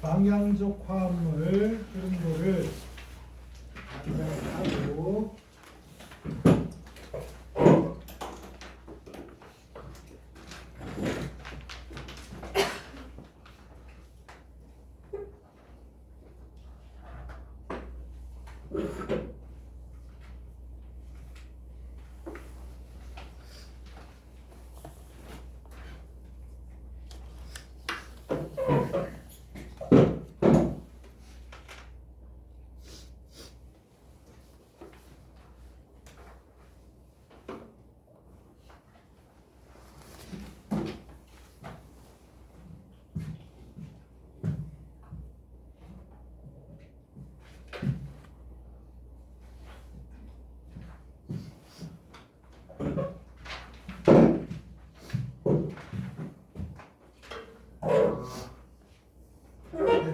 방향적 화합물 흐름도를 하고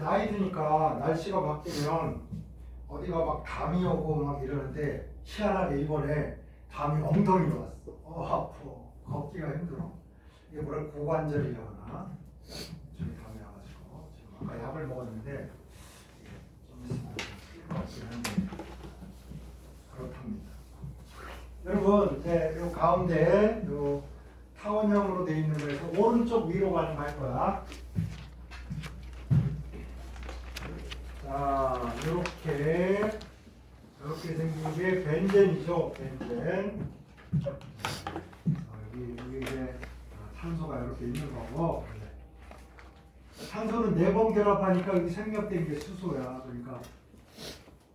나이 드니까 날씨가 바뀌면 어디가 막 담이 오고 막 이러는데 희한하게 이번에 담이 엉덩이로 왔어. 아파. 걷기가 힘들어. 이게 뭐라 고관절이라고 하나? 저기 담이 와가지고 지금 아까 약을 먹었는데 이게 좀 있으면 쓸 것 같긴 한데 그렇답니다. 여러분 이제 요 가운데 요 타원형으로 되어 있는 거에서 오른쪽 위로 가는 거 할 거야. 자, 이렇게 생긴 게 벤젠이죠. 벤젠. 여기 이제 탄소가 이렇게 있는 거고, 탄소는 4번 결합하니까 여기 생략된 게 수소야. 그러니까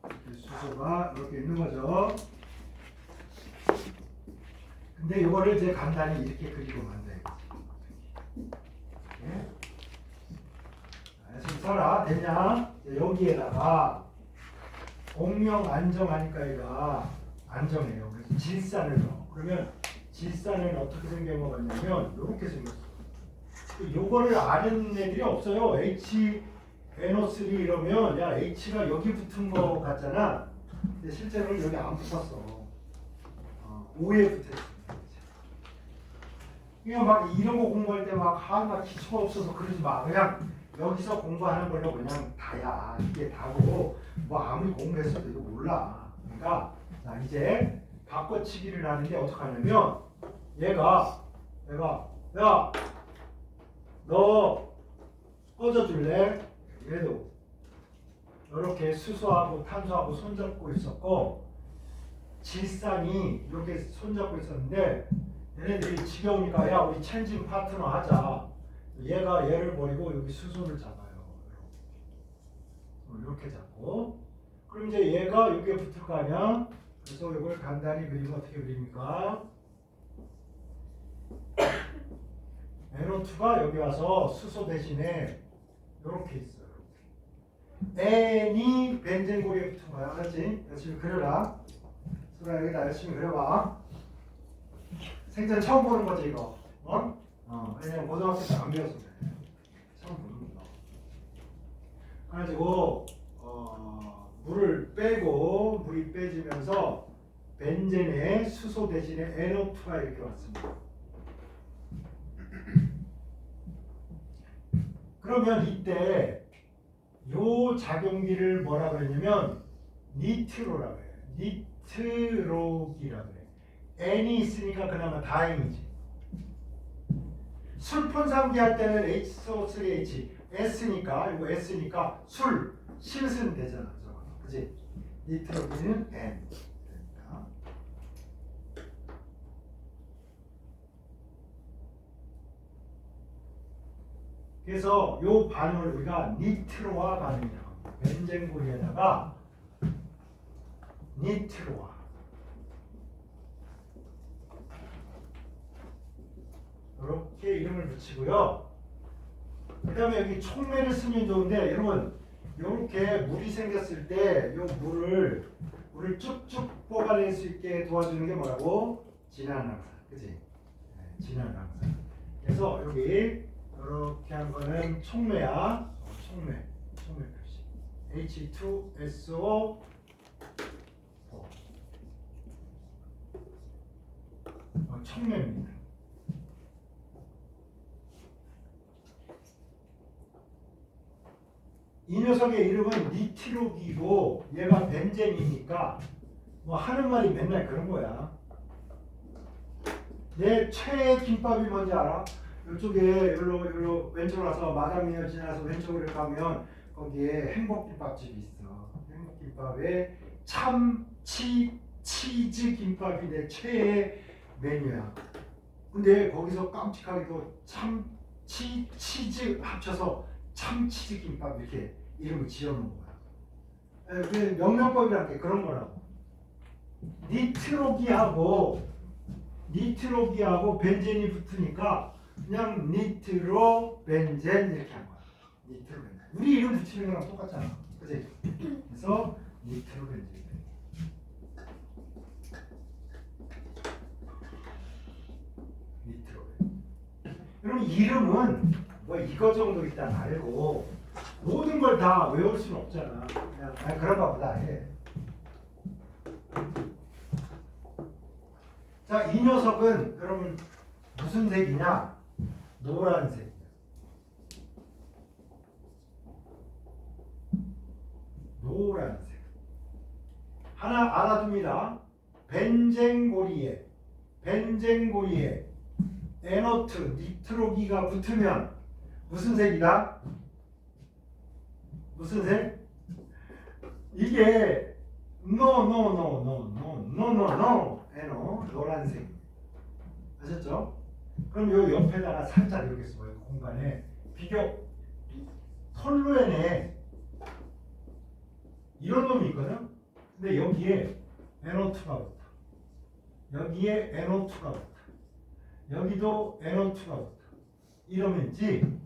이렇게 수소가 이렇게 있는 거죠. 근데 이거를 이제 간단히 이렇게 그리고 만들어야지. 네. 지금 써라. 됐냐? 여기에다가 공명 안정하니까 얘가 안정해요. 그래서 질산을 넣어. 그러면 질산은 어떻게 생겨먹었냐면 이렇게 생겼어. 요거를 아는 애들이 없어요. NO3 이러면 야 H가 여기 붙은 거 같잖아. 근데 실제로는 여기 안 붙었어. O에 붙어있어. 그냥 막 이런 거 공부할 때 막 기초가 없어서 그러지 마. 그냥 여기서 공부하는 걸로 그냥 다야. 이게 다고 뭐 아무리 공부했어도 이거 몰라. 그러니까 자 이제 바꿔치기를 하는데 어떻게 하냐면 얘가 야 너 꺼져줄래? 얘도 이렇게 수소하고 탄소하고 손잡고 있었고 질산이 이렇게 손잡고 있었는데 얘네들이 지겨우니까 야 우리 체인징 파트너 하자. 얘가 얘를 버리고 여기 수소를 잡아요. 이렇게 잡고 그럼 이제 얘가 여기에 붙을 거 아니야? 그래서 이걸 간단히 그리면 어떻게 그립니까? NO2가 여기 와서 수소 대신에 이렇게 있어요. N이 벤젠고리에 붙은 거야. 알았지? 열심히 그려라. 소라 여기다 열심히 그려봐. 생전 처음 보는 거지 이거. 왜냐면 고등학교 때 안 배웠어. 처음 보는 거. 그래가지고 물을 빼고 물이 빼지면서 벤젠에 수소 대신에 NO2가 이렇게 왔습니다. 그러면 이때 요 작용기를 뭐라 그러냐면 니트로라 그래요. 니트로기라 그래. N이 있으니까 그나마 다행이지. 술폰상기 할 때는 HCO3H S니까 이거 S니까 술 실은 되잖아. 그지? 니트로기는 N. 그러니까. 그래서 요 반응을 우리가 니트로화 반응이라고 합니다. 벤젠고리에다가 니트로화. 이렇게 이름을 붙이고요. 그 다음에 여기 촉매를 쓰면 좋은데 여러분 이렇게 물이 생겼을 때 이 물을 쭉쭉 뽑아낼 수 있게 도와주는 게 뭐라고? 진한항산. 그치? 네, 진한항산. 그래서 여기 이렇게 한 거는 촉매야. 촉매 표시. H2SO4. 촉매입니다. 녀석의 이름은 니트록이고 얘가 벤젠이니까 뭐 하는 말이 맨날 그런 거야. 내 최애 김밥이 뭔지 알아? 이쪽에 여기로 왼쪽으로 와서 마담리어 지나서 왼쪽으로 가면 거기에 행복김밥집이 있어. 행복김밥에 참치 치즈 김밥이 내 최애 메뉴야. 근데 거기서 깜찍하게도 참치 치즈 합쳐서 참치즈 김밥 이렇게 이름을 지어놓은 거야. 그 명명법이란 게 그런 거라고. 니트로기하고 벤젠이 붙으니까 그냥 니트로 벤젠 이렇게 한 거야. 니트로 벤젠. 우리 이름 붙이는 거랑 똑같잖아. 그치? 그래서 니트로 벤젠. 니트로 벤젠. 그럼 이름은 뭐 이거 정도 일단 알고 모든 걸 다 외울 수는 없잖아. 그냥 그런가 보다 해. 자, 이 녀석은 그러면 무슨 색이냐? 노란색. 노란색. 하나 알아둡니다. 벤젠고리에 에노트, 니트로기가 붙으면 무슨 색이다? 무슨 색? 이게 에노 노란색. 아셨죠? 그럼 요 옆에다가 살짝 이렇게 써요. 공간에 비교. 톨루엔에 이런 놈이 있거든. 근데 여기에 NO2가 붙어. 여기에 NO2가 붙어. 여기도 NO2가 붙어. 이러면지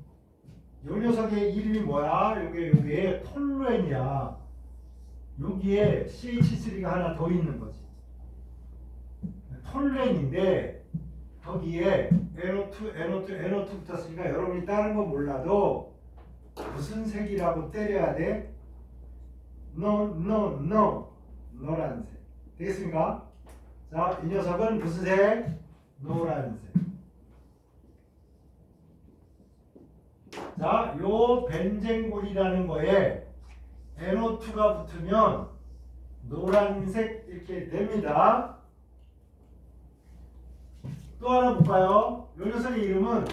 요 녀석의 이름이 뭐야? 요게 톨루엔이야. 여기에 CH3가 하나 더 있는 거지. 톨루엔인데 거기에 NO2 붙었으니까 여러분이 다른 거 몰라도 무슨 색이라고 때려야 돼? 노란색. 되겠습니까? 자, 이 녀석은 무슨 색? 노란색. 자, 요 벤젠골이라는 거에 NO2가 붙으면 노란색 이렇게 됩니다. 또 하나 볼까요? 요 녀석의 이름은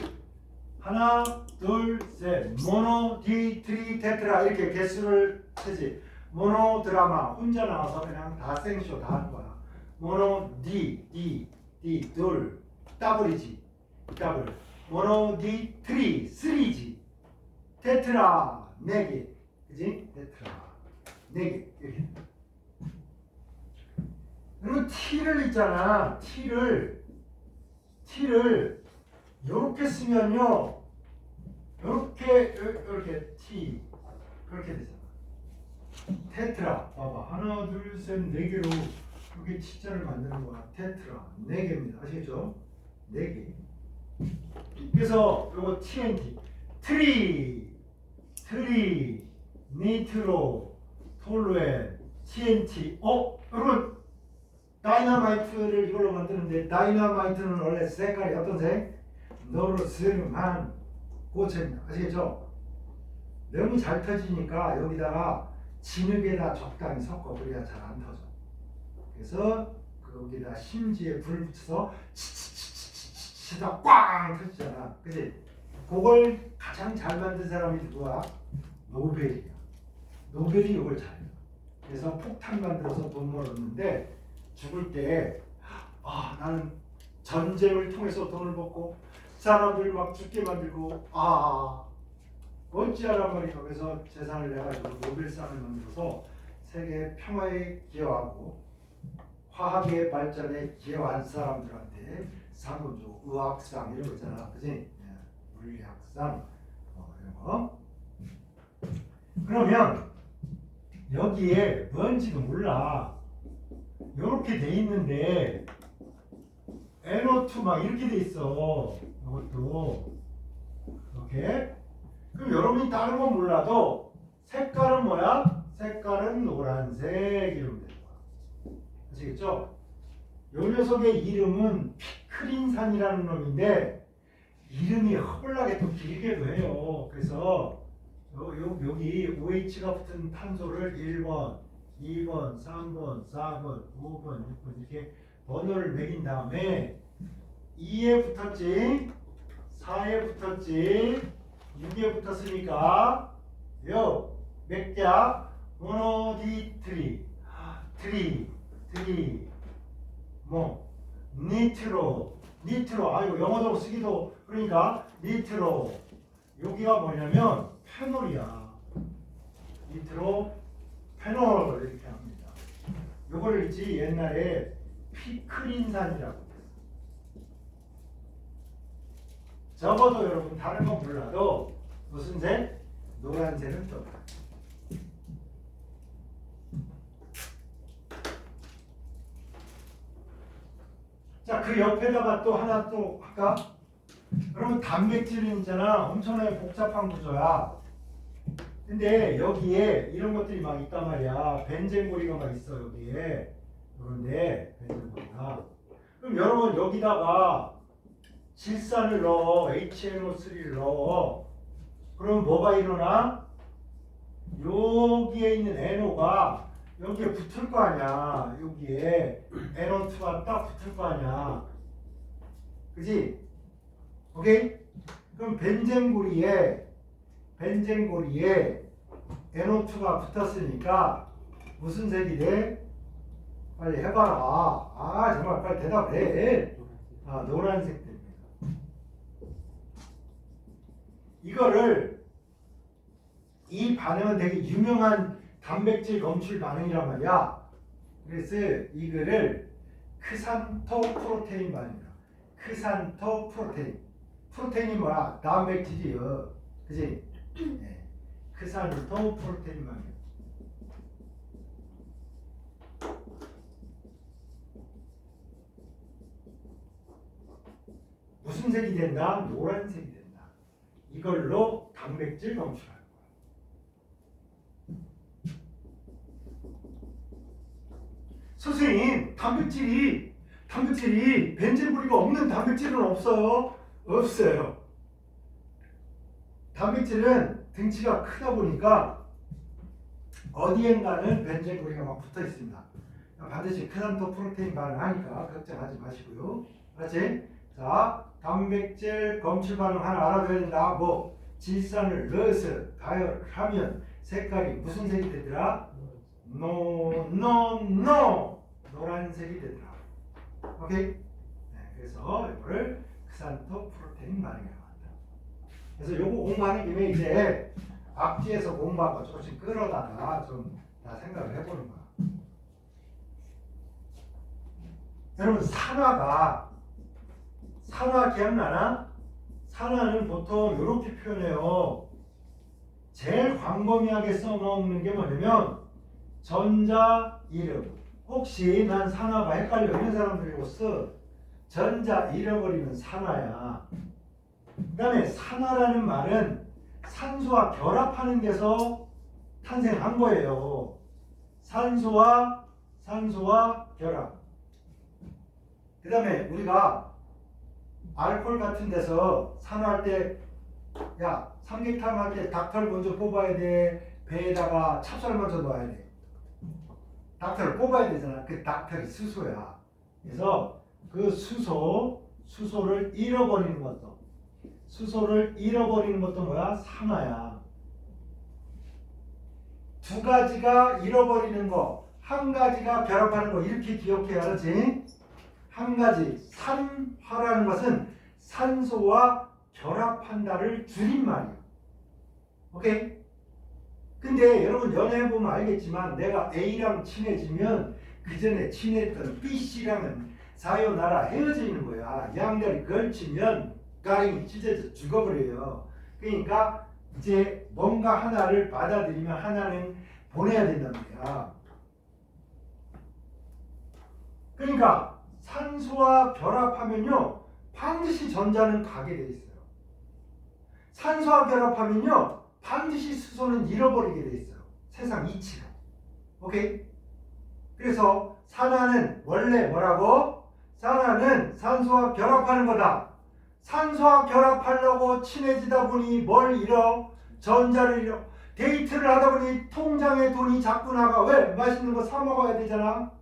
하나, 둘, 셋, 모노, 디, 트리, 테트라 이렇게 개수를 세지. 모노 드라마 혼자 나와서 그냥 다 생쇼 다 하는 거야. 모노, 디, 둘, 더블이지. 더블. 모노, 디, 트리, 쓰리지. 테트라, 네 개. 그지? 테트라, 네 개. 이렇게. 그리고 T를 있잖아. T를 이렇게 쓰면요. 이렇게 T 그렇게 되잖아. 테트라 봐봐. 하나 둘 셋 네 개로 이렇게 T자를 만드는 거야. 테트라 네 개입니다. 아시겠죠? 네 개. 그래서 요거 TNT 트리 니트로 톨루엔 TNT. 여러분 다이너마이트를 이걸로 만드는데 다이너마이트는 원래 색깔이 어떤 색? 노르스름한 고체입니다. 아시겠죠? 너무 잘 터지니까 여기다가 진흙에다 적당히 섞어 그래야 잘 안 터져. 그래서 거기다 심지에 불 붙여서 치치치치치치다 꽝 터지잖아. 그치? 그걸 가장 잘 만든 사람이 누구야? 노벨이야. 노벨이 이걸 잘해. 그래서 폭탄 만들어서 돈 벌었는데 죽을 때 나는 전쟁을 통해서 돈을 벌고 사람들 막 죽게 만들고 어찌하란 말이야. 그래서 재산을 내가지고 노벨상을 만들어서 세계 평화에 기여하고 화학의 발전에 기여한 사람들한테 상을 주고 의학상 이런 거 있잖아. 그치? 물리학상 이런 거. 그러면 여기에 뭔지도 몰라. 이렇게 돼 있는데 NO2 막 이렇게 돼 있어. 이것도 이렇게. 그럼 여러분이 다른 건 몰라도 색깔은 뭐야? 색깔은 노란색 이러면 되는 거야. 아시겠죠? 이 녀석의 이름은 피크린산이라는 놈인데 이름이 허블나게 또 길게도 해요. 그래서 여기 OH가 붙은 탄소를 1번, 2번, 3번, 4번, 5번, 6번 이렇게 번호를 매긴 다음에 2에 붙었지, 4에 붙었지, 6에 붙었으니까 몇 개야? 모노디트리, 트리, 뭐 니트로, 아이고 영어로 쓰기도 그러니까 니트로. 여기가 뭐냐면 페놀이야. 니트로 페놀 이렇게 합니다. 요거를 있지 옛날에 피크린산이라고 했어. 적어도 여러분 다른 건 몰라도 무슨 색? 노란색은 또. 자, 그 옆에다가 또 하나 또 할까? 여러분 단백질은 있잖아. 엄청나게 복잡한 구조야. 근데 여기에 이런 것들이 막 있단 말이야. 벤젠고리가 막 있어 여기에. 그런데 벤젠고리가. 그럼 여러분 여기다가 질산을 넣어. HNO3를 넣어. 그럼 뭐가 일어나? 여기에 있는 NO가 여기에 붙을 거 아니야. 여기에 NO2가 딱 붙을 거 아니야. 그지? 오케이? 그럼 벤젠고리에 NO2가 붙었으니까 무슨 색이 돼? 빨리 해봐라. 아 정말 빨리 대답해. 아 노란색 됩니다. 이거를 이 반응은 되게 유명한 단백질 검출 반응이란 말이야. 그래서 이거를 크산토프로테인 반응이야. 크산토프로테인. 프로테인이 뭐야? 단백질이요. 그지? 네. 크산토프로테인 반응. 무슨 색이 된다? 노란색이 된다. 이걸로 단백질 검출할 거야. 선생님, 단백질이 벤젠고리가 없는 단백질은 없어요? 없어요. 단백질은 등치가 크다 보니까 어디엔가는 벤젠고리가 막 붙어 있습니다. 반드시 크산토프로테인 반응하니까 걱정하지 마시고요. 알았지? 자, 단백질 검출 반응 하나 알아둬야 된다. 뭐 질산을 넣어서 가열하면 색깔이 무슨 색이 되더라? 노란색이 되더라. 오케이? 네, 그래서 이거를 크산토프로테인 반응이라고 한다. 그래서 요거 공부하는 김에 이제 앞뒤에서 공부하고 조금씩 끌어다가 좀 다 생각을 해보는 거야. 여러분 산화 기억나나? 산화는 보통 이렇게 표현해요. 제일 광범위하게 써먹는 게 뭐냐면 전자 이름. 혹시 난 산화가 헷갈려 이런 사람들이로서 전자 잃어버리면 산화야. 그 다음에 산화라는 말은 산소와 결합하는 데서 탄생한 거예요. 산소와 결합. 그 다음에 우리가 알코올 같은 데서 산화할 때 야 삼계탕 할 때 닭털 먼저 뽑아야 돼. 배에다가 찹쌀 먼저 넣어야 돼. 닭털을 뽑아야 되잖아. 그 닭털이 수소야. 그래서 그 수소를 잃어버리는 것도 뭐야? 산화야. 두 가지가 잃어버리는 거, 한 가지가 결합하는 거 이렇게 기억해야 알았지? 한 가지 산화라는 것은 산소와 결합한다를 줄임말이야. 오케이? 근데 여러분 연애해보면 알겠지만 내가 A랑 친해지면 그 전에 친했던 B씨랑은 사요나라 헤어지는 거야. 양다리 걸치면 가랭이 찢어져 죽어버려요. 그러니까 이제 뭔가 하나를 받아들이면 하나는 보내야 된단 말이야. 그러니까 산소와 결합하면요 반드시 전자는 가게 돼 있어요. 산소와 결합하면요 반드시 수소는 잃어버리게 돼 있어요. 세상 이치가. 오케이? 그래서 산화는 원래 뭐라고? 산화는 산소와 결합하는 거다. 산소와 결합하려고 친해지다 보니 뭘 잃어? 전자를 잃어. 데이트를 하다 보니 통장에 돈이 자꾸 나가. 왜? 맛있는 거 사 먹어야 되잖아.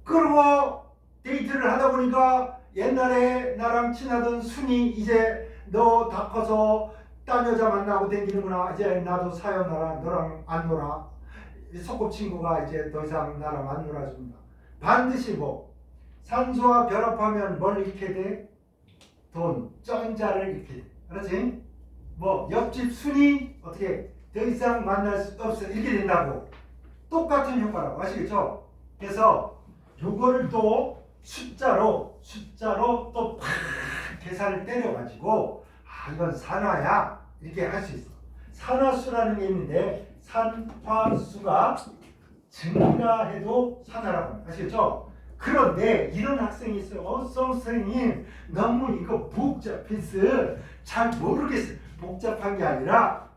그리고 데이트를 하다 보니까 옛날에 나랑 친하던 순이 이제 너 다 커서 딴 여자 만나고 댕기는구나. 이제 나도 사연하라. 너랑 안 놀아. 소꿉친구가 이제 더 이상 나랑 안 놀아준다. 반드시 뭐 산소와 결합하면 뭘 잃게 돼? 돈, 전자를 잃게 돼. 그렇지? 뭐 옆집 순이 어떻게 더 이상 만날 수 없어. 이렇게 된다고. 똑같은 효과라고. 아시겠죠? 그래서 요거를 또 숫자로 또 팍 계산을 때려가지고 이건 산화야 이렇게 할 수 있어. 산화수라는 게 있는데 산화수가 증가해도 산화라고 합니다. 아시겠죠? 그런데 이런 학생이 있어요. 선생님 너무 이거 복잡해서 잘 모르겠어요. 복잡한 게 아니라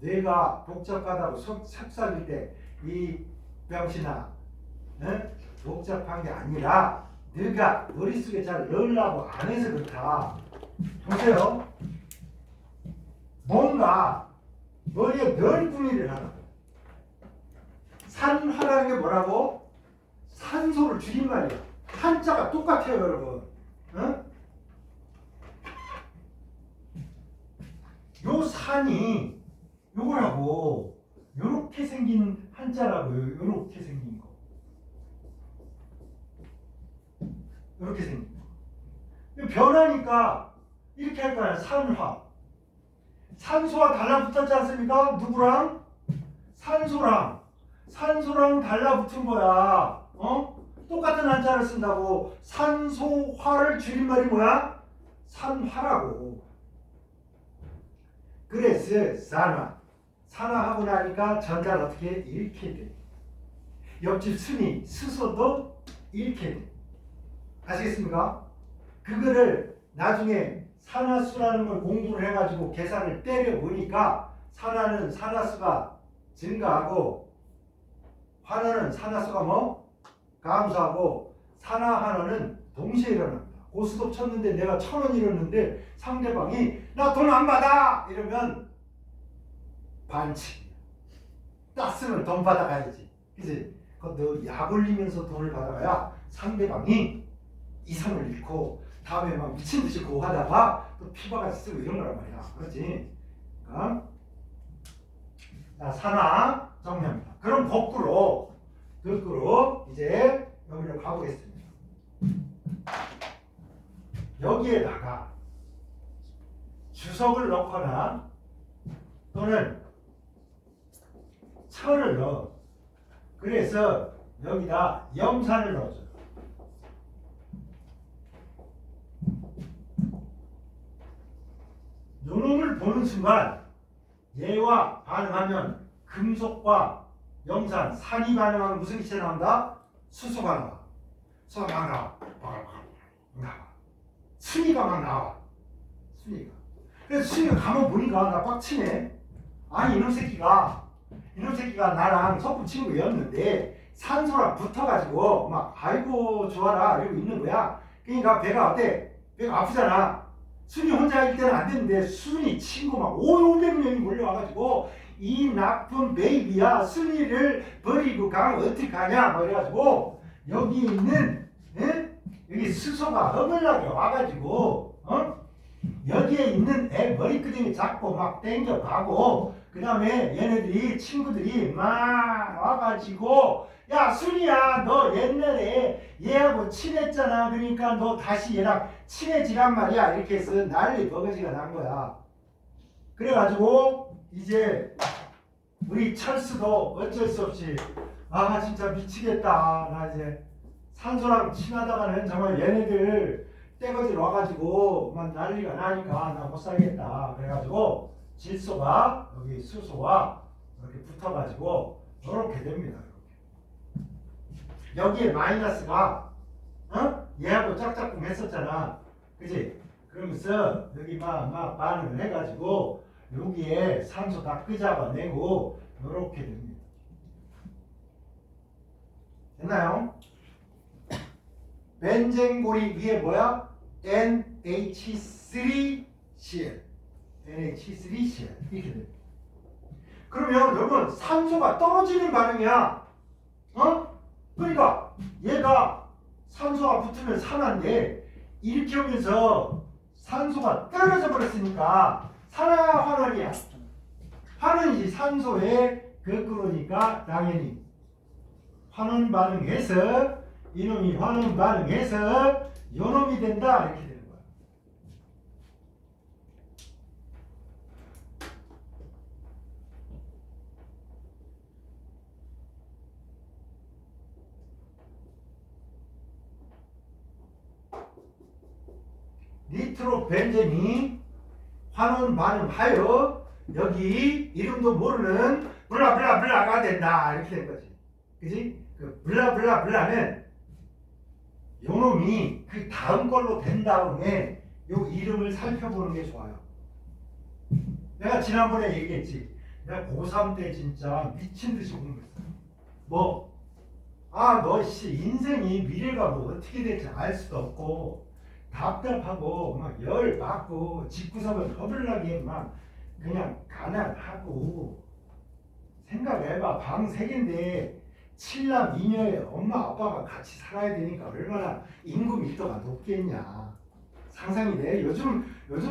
뇌가 복잡하다고 속삭일 때 이 병신아 복잡한 게 아니라 네가 머릿속에 잘 넣으려고 안 해서 그렇다. 보세요. 뭔가 머리에 널궁이를 하라. 산화라는 게 뭐라고? 산소를 줄임말이야. 한자가 똑같아요, 여러분. 요 산이 요거라고 요렇게 생긴 한자라고요. 요렇게 생긴 거. 요렇게 생긴 거. 변하니까 이렇게 할 거야. 산화. 산소와 달라붙었지 않습니까? 누구랑? 산소랑 달라붙은 거야. 똑같은 한자를 쓴다고. 산소화를 줄임말이 뭐야? 산화라고. 그래서 산화하고 나니까 전자를 어떻게 잃게 돼. 옆집 순이 수소도 잃게 돼. 아시겠습니까? 그거를 나중에 산화수라는 걸 공부를 해가지고 계산을 때려보니까 산화수가 증가하고 환원은 산화수가 감소하고 산화환원은 동시에 일어납니다. 고스톱 쳤는데 내가 1,000원 잃었는데 상대방이 나 돈 안 받아! 이러면 반칙이야. 땄으면 돈 받아가야지. 그치? 너 약 올리면서 돈을 받아가야 상대방이 이성을 잃고 다음에 막 미친듯이 고하다가 또 피바같이 쓰고 이런 거란 말이야. 그렇지? 자, 산화 정리합니다. 그럼 거꾸로 이제 여기로 가보겠습니다. 여기에다가 주석을 넣거나 또는 철을 넣어. 그래서 여기다 염산을 넣어줘요. 요놈을 보는 순간 얘와 반응하면 금속과 염산, 산이 반응하면 무슨 기체 나온다? 수소가 나와. 수소가 막 나와. 순위가 막 나와. 순위가. 그래서 순위가 가만 보니까 나 빡치네. 아니 이놈 새끼가 나랑 섞은 친구였는데 산소랑 붙어가지고 막 아이고 좋아라 이러고 있는 거야. 그러니까 배가 어때? 배가 아프잖아. 순이 혼자 할 때는 안 되는데 순이 친구 막 500명이 몰려와가지고 이 나쁜 베이비야 순이를 버리고 가면 어떡하냐 막 이래가지고 여기 있는 여기 수소가 허물나게 와가지고 여기에 있는 애 머리끄댕이 잡고 막 땡겨가고 그 다음에 얘네들이 친구들이 막 와가지고 야 순이야 너 옛날에 얘하고 친했잖아. 그러니까 너 다시 얘랑 친해지란 말이야. 이렇게 해서 난리 버거지가 난 거야. 그래가지고 이제 우리 철수도 어쩔 수 없이 진짜 미치겠다. 나 이제 산소랑 친하다가는 정말 얘네들 떼거질 와가지고 막 난리가 나니까 나 못 살겠다. 그래가지고 질소가 여기 수소와 이렇게 붙어가지고 이렇게 됩니다. 여기에 마이너스가 얘하고 짝짝꿍 했었잖아. 그지? 그러면서 여기 막 반응을 해가지고 여기에 산소 다 끄잡아내고 이렇게 됩니다. 됐나요? 벤젠골이 위에 뭐야? NH3Cl. NH3CL 이렇게 됩니다. 그러면 여러분 산소가 떨어지는 반응이야. 그러니까 얘가 산소가 붙으면 산화인데 이렇게 오면서 산소가 떨어져 버렸으니까 산화야 환원이야. 환원이지 산소의 거꾸로니까 당연히 환원 반응해서 이놈이 환원 반응해서 요놈이 된다 이렇게 되는 거야. 니트로벤젠이 환원 반응하여 여기 이름도 모르는 블라블라블라가 된다 이렇게 된 거지. 그지? 그 블라블라블라는 요놈이 그 다음 걸로 된 다음에 요 이름을 살펴보는 게 좋아요. 내가 지난번에 얘기했지. 내가 고3 때 진짜 미친 듯이 공부했어. 뭐? 너 인생이 미래가 뭐 어떻게 될지 알 수도 없고 답답하고 막 열받고 집구석을 허블나게 막 그냥 가난하고 생각해봐. 방 3개인데 7남 2녀에 엄마 아빠가 같이 살아야 되니까 얼마나 인구 밀도가 높겠냐. 상상이 돼? 요즘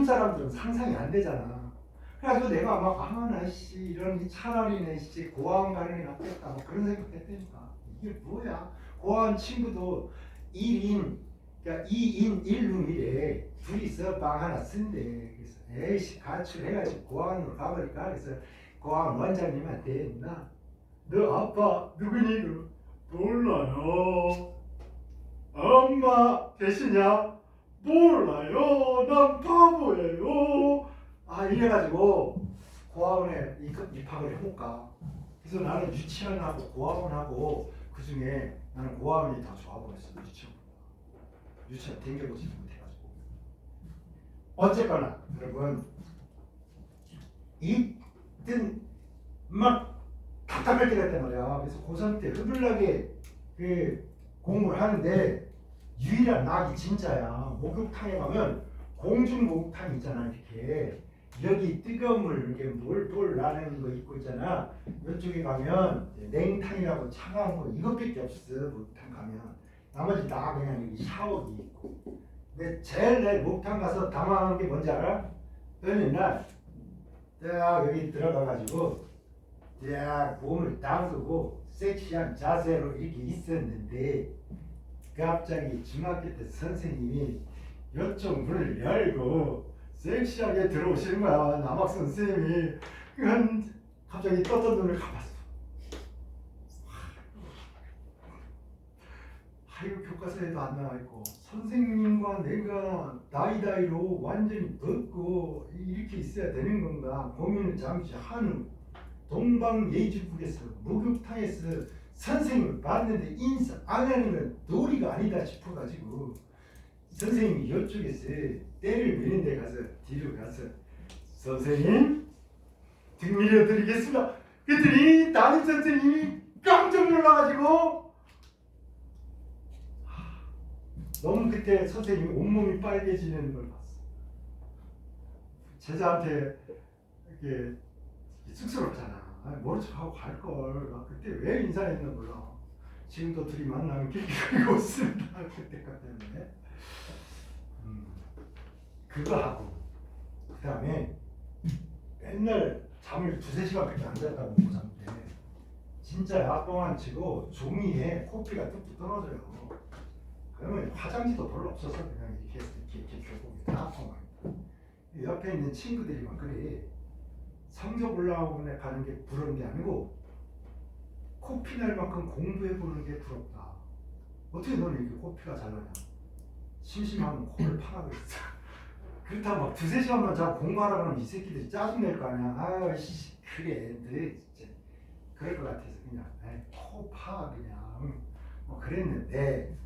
사람들은 상상이 안 되잖아. 그래가지고 내가 막 나씨 이런 차라리 내씨 고아원 가는 게 낫겠다 뭐 그런 생각했다니까. 이게 뭐야? 고아원 친구도 1인 그러니까 2인 1룸이래. 둘이서 방 하나 쓴대. 그래서 에이씨 가출해가지고 고아원으로 가버릴까? 그래서 고아원 원장님한테 너 아빠 누구니? 몰라요. 엄마 계시냐? 몰라요. 난 바보예요. 이래가지고 고아원에 입학을 해볼까. 그래서 나는 유치원하고 고아원하고 그 중에 나는 고아원이 더 좋아 보였어. 유치원 댕겨보지도 못해가지고. 어쨌거나 여러분 이땐 막 답답할 때가 있단 말이야. 그래서 고3 때 흐블나게 그 공부를 하는데 유일한 낙이 진짜야. 목욕탕에 가면 공중 목욕탕 있잖아. 이렇게 여기 뜨거운 물 이렇게 몰 나는 거 있고 있잖아. 이쪽에 가면 냉탕이라고 차가운 거 이것밖에 없어. 목욕탕 가면 나머지 다 그냥 여기 샤워기 있고. 근데 제일 내 목욕탕 가서 당황한 게 뭔지 알아? 어느 날 딱 여기 들어가가지고 딱 몸을 담그고 섹시한 자세로 이렇게 있었는데 갑자기 중학교 때 선생님이 이쪽 문을 열고 섹시하게 들어오시는 거야. 남학생 선생님이. 갑자기 떴던 눈을 감았어. 이거 교과서에도 안 나와있고 선생님과 내가 나이로 완전히 벗고 이렇게 있어야 되는 건가 고민을 잠시 한 후 동방예의지국에서 목욕탕에서 선생님을 봤는데 인사 안 하는 건 도리가 아니다 싶어가지고 선생님이 이쪽에서 때를 미는 데 가서 뒤로 가서 선생님 등 밀어드리겠습니다. 그랬더니 담임 선생님이 깜짝 놀라가지고 너무 그때 선생님이 온몸이 빨개지는 걸 봤어. 제자한테 이렇게 쑥스럽잖아. 모른 척하고 갈걸. 그때 왜 인사했나 몰라. 지금도 둘이 만나면 길게 웃습니다. 그때가 때문에. 그거 하고 그 다음에 맨날 잠을 2-3시간밖에 안 잤다고 고3 때. 진짜 약봉안 치고 종이에 코피가 뚝뚝 떨어져요. 그러면 화장지도 별로 없어서 그냥 이렇게 결국에 다 통합니다. 옆에 있는 친구들이 막 그래. 성적 올라오는 애 가는 게 부러운 게 아니고 코피 날 만큼 공부해보는 게 부럽다. 어떻게 너는 이렇게 코피가 잘 나냐? 심심하면 코를 파라고 있어. 그렇다고 막 2-3시간만 자고 공부하라 그러면 이 새끼들이 짜증낼 거 아니야. 그래 너 진짜 그럴 것 같아서 그냥 코 파 그냥 뭐 그랬는데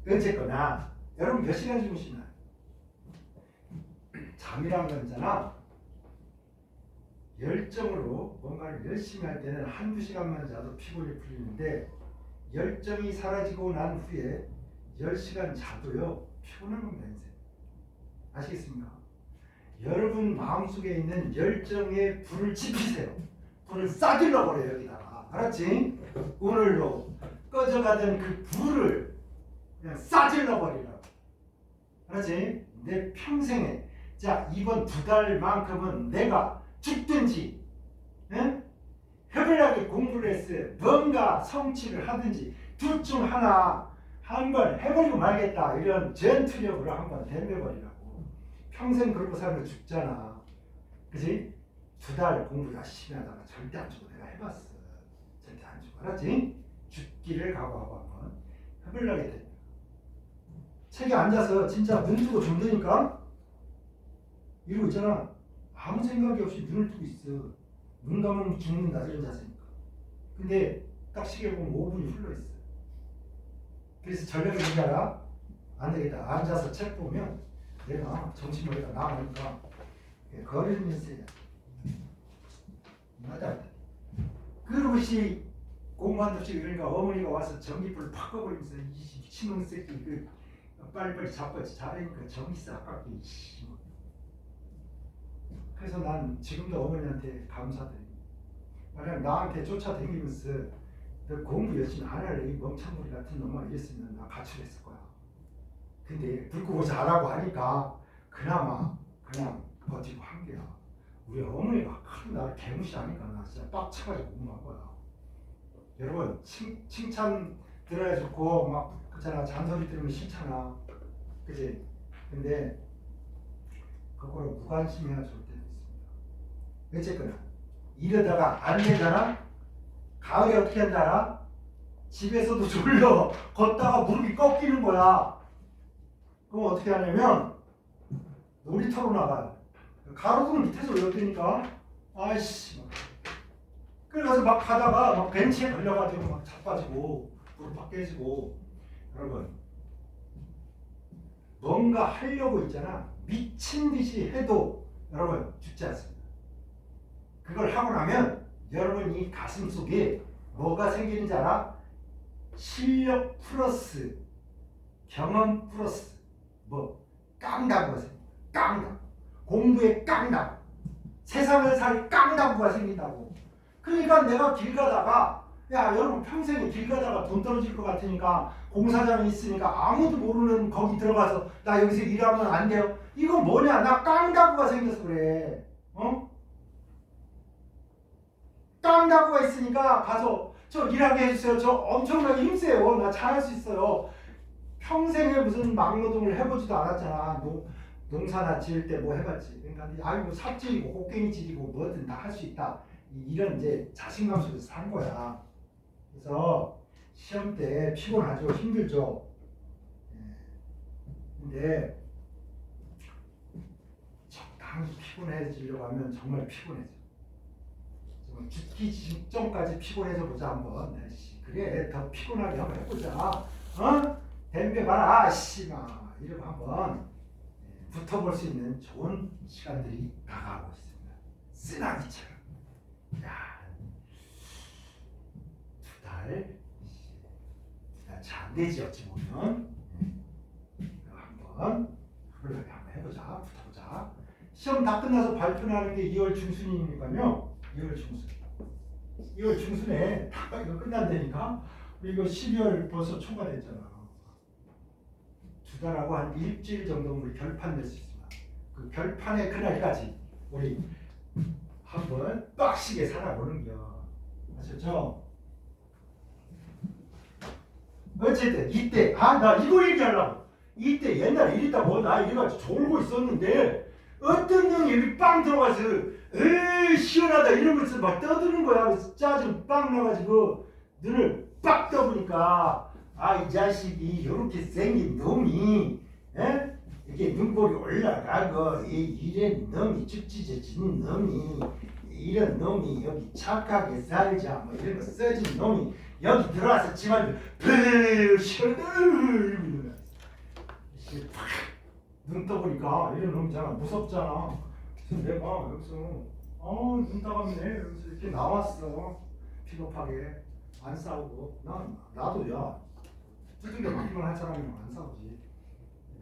어쨌거나 여러분 몇 시간 주무시나요? 잠이라는 건 있잖아. 열정으로 뭔가를 열심히 할 때는 1-2시간만 자도 피곤이 풀리는데 열정이 사라지고 난 후에 10시간 자도요 피곤한 겁니다. 인생. 아시겠습니까? 여러분 마음속에 있는 열정의 불을 지피세요. 불을 싸질러 버려요 여기다가. 알았지? 오늘로 꺼져가던 그 불을 그냥 싸질러 버리라고. 알았지? 내 평생에 자 이번 2달만큼은 내가 죽든지 해별하게 공부를 했어요. 뭔가 성취를 하든지 둘 중 하나 한번 해버리고 말겠다. 이런 전투력으로 한번 덤벼버리라고. 평생 그러고 살면 죽잖아. 그지? 2달 공부 열심히 하다가 절대 안 죽어. 내가 해봤어. 절대 안 죽어. 알았지? 죽기를 각오하고 한번 해보려게 됩니다. 책에 앉아서 진짜 눈 뜨고 죽는다니까? 이러고 있잖아. 아무 생각이 없이 눈을 뜨고 있어. 눈 감으면 죽는다 이런 자세니까. 근데 딱 시계 보면 5분이 흘러있어. 그래서 전략이 뭔지 알아? 안 되겠다. 앉아서 책 보면 내가 정신머리가 나가니까 거리면서 해야 돼. 맞아. 그러고시 공부한답시고 그러니까 어머니가 와서 전기불을 팍 꺼버리면서 이 미친놈 새끼 그 빨리빨리 잡아지 잘하니까 전기 싹 깎고 그래서 난 지금도 어머니한테 감사드립니다. 만약 나한테 쫓아다니면서 너 공부 열심히 안 할래 이 멍청머리 같은 놈아 이랬으면 나 가출했을 거야. 근데 불 끄고 자라고 하니까 그나마 그냥 버티고 한 게야. 우리 어머니가 하도 나를 개무시하니까 나 진짜 빡쳐가지고 공부한 거야. 여러분 칭찬 들어야 좋고 막 그렇잖아. 잔소리 들으면 싫잖아. 그치? 근데 그거를 무관심해야 좋을 때도 있습니다. 어쨌거나 이러다가 안 되잖아. 가을에 어떻게 한다 알아? 집에서도 졸려. 걷다가 무릎이 꺾이는 거야. 그럼 어떻게 하냐면 놀이터로 나가요. 가로등 밑에서 외웠다니까. 아이씨. 그래서 막 가다가 막 벤치에 걸려가지고 막 자빠지고 무릎 팍 깨지고. 여러분 뭔가 하려고 있잖아. 미친 듯이 해도 여러분 죽지 않습니다. 그걸 하고 나면 여러분 이 가슴 속에 뭐가 생기는지 알아? 실력 플러스 경험 플러스 뭐 깡다구가 생긴다. 깡다구. 공부에 깡다구. 세상을 살 깡다구가 생긴다고. 그러니까 내가 길 가다가 야 여러분 평생에 길 가다가 돈 떨어질 것 같으니까 공사장이 있으니까 아무도 모르는 거기 들어가서 나 여기서 일하면 안 돼요. 이건 뭐냐? 나 깡다구가 생겨서 그래. 깡다구가 있으니까 가서 저 일하게 해주세요. 저 엄청나게 힘세요. 나 잘할 수 있어요. 평생에 무슨 막노동을 해보지도 않았잖아. 농사나 지을 때 뭐 해봤지. 그러니까 아이고 삽질이고 꽃갱이질이고 뭐든 다 할 수 있다. 이런 이제 자신감 속에서 산 거야. 그래서 시험 때 피곤하죠. 힘들죠. 근데 적당히 피곤해지려고 하면 정말 피곤해져. 죽기 직전까지 피곤해져 보자 한번. 그래 더 피곤하게 한번 해보자. 덤벼봐라 씨마 이러고 한번 붙어볼 수 있는 좋은 시간들이 다가오고 있습니다. 쓰나기처럼. 야, 2달 잘 되지 어찌 보면. 한번 그러려고 한번 해보자. 붙어보자. 시험 다 끝나서 발표하는 게 2월 중순이니까요. 2월 중순. 2월 중순에 다 이거 끝난다니까. 이거 12월 벌써 초가 됐잖아. 2달하고 한 일주일 정도면 우리 결판 낼 수 있습니다. 그 결판의 그날까지 우리 한번 빡시게 살아보는 겨. 아셨죠? 어쨌든 이때 나 이거 얘기하려고. 이때 옛날에 이랬다고 나 이래가지고 졸고 있었는데 어떤 형이 여기 빵 들어가서 에이 시원하다 이러면서 막 떠드는 거야. 그래서 짜증 빵 나가지고 눈을 빡 떠보니까 이 자식이 이렇게 생긴 놈이 이게 눈꼬리 올라가고 이런 놈이 죽지져진 놈이 이런 놈이 여기 착하게 살자 뭐 이런 거 써진 놈이 여기 들어와서 집안을 벨 시원하다 이러면서 눈 떠보니까 이런 놈이잖아. 무섭잖아. 그래서 내가 여기서 눈 따갑네 여기서 이렇게 나왔어. 비겁하게 안 싸우고 나도 두들겨 맞기만 할 사람이면 안 싸우지.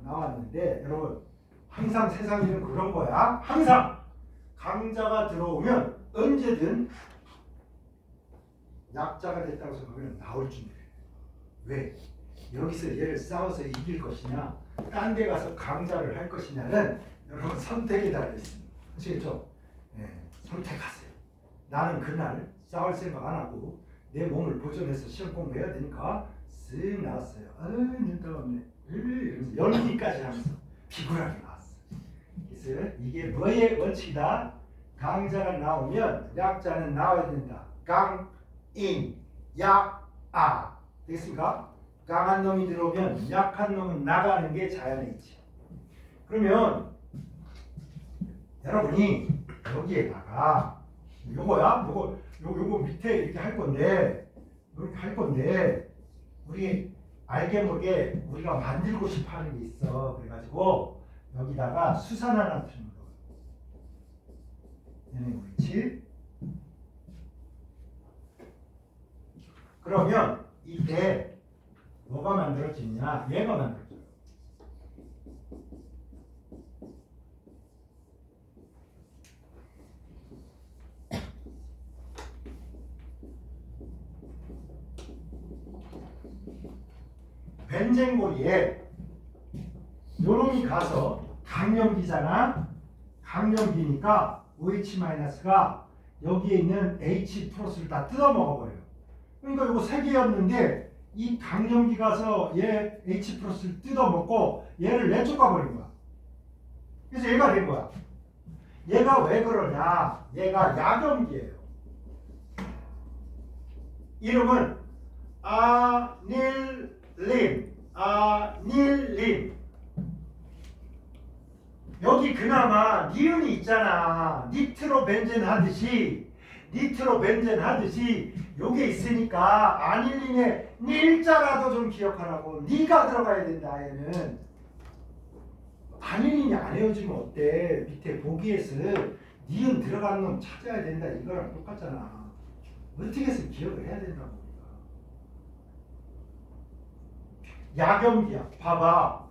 나왔는데 여러분 항상 세상 일은 그런 거야. 항상 강자가 들어오면 언제든 약자가 됐다고 생각하면 나올 준비해. 왜? 여기서 얘를 싸워서 이길 것이냐, 딴 데 가서 강자를 할 것이냐는 여러분 선택에 달려 있습니다. 아시겠죠? 네, 선택하세요. 나는 그날 싸울 생각 안 하고 내 몸을 보존해서 시험 공부해야 되니까 쓱 나왔어요. 눈 떠오르네. 이러면서 연기까지 하면서 비굴하게 나왔어. 그래서 이게 뭐의 원칙이다? 강자가 나오면 약자는 나와야 된다. 강, 인, 약, 아. 되겠습니까? 강한 놈이 들어오면 약한 놈은 나가는 게 자연의 이치. 그러면 여러분이 여기에다가 요거야, 요거 밑에 이렇게 할 건데, 이렇게 할 건데, 우리 알게 모르게 우리가 만들고 싶어 하는 게 있어. 그래가지고 여기다가 수산 하나 주는 거. 얘네 옳지? 그러면 이때 뭐가 만들어지냐? 얘가 만들어져요. 벤젠고리에 요놈이 가서 강염기잖아. 강염기니까 OH-가 여기에 있는 H 플러스를 다 뜯어먹어버려요. 그러니까 요거 3개였는데 이 강염기 가서 얘 H 플러스를 뜯어먹고 얘를 내쫓아버린 거야. 그래서 얘가 된 거야. 얘가 왜 그러냐? 얘가 약염기예요. 이름은 아닐린. 여기 그나마 니은이 있잖아. 니트로벤젠 하듯이 요게 있으니까 아닐린의 닐자라도 좀 기억하라고. 니가 들어가야 된다. 얘는 아닐린이 안 헤어지면 어때? 밑에 보기에서 니은 들어가는 놈 찾아야 된다. 이거랑 똑같잖아. 어떻게 해서 기억을 해야 된다고. 약염기야. 봐봐.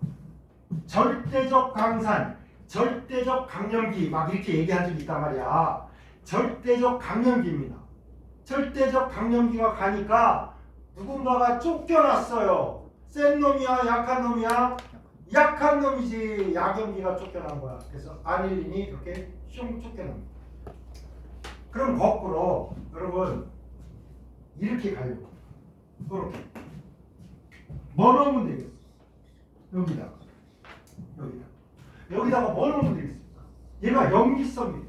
절대적 강산, 절대적 강염기 막 이렇게 얘기한 적이 있단 말이야. 절대적 강염기입니다. 절대적 강염기가 가니까 누군가가 쫓겨났어요. 센 놈이야? 약한 놈이야? 약한 놈이지. 약염기가 쫓겨난 거야. 그래서 아닐린이 이렇게 슝 쫓겨납니다. 그럼 거꾸로 여러분 이렇게 가려고. 이렇게. 뭐 넣으면 되겠어? 여기다가 뭐 넣으면 되겠습니까? 얘가 염기성이에요.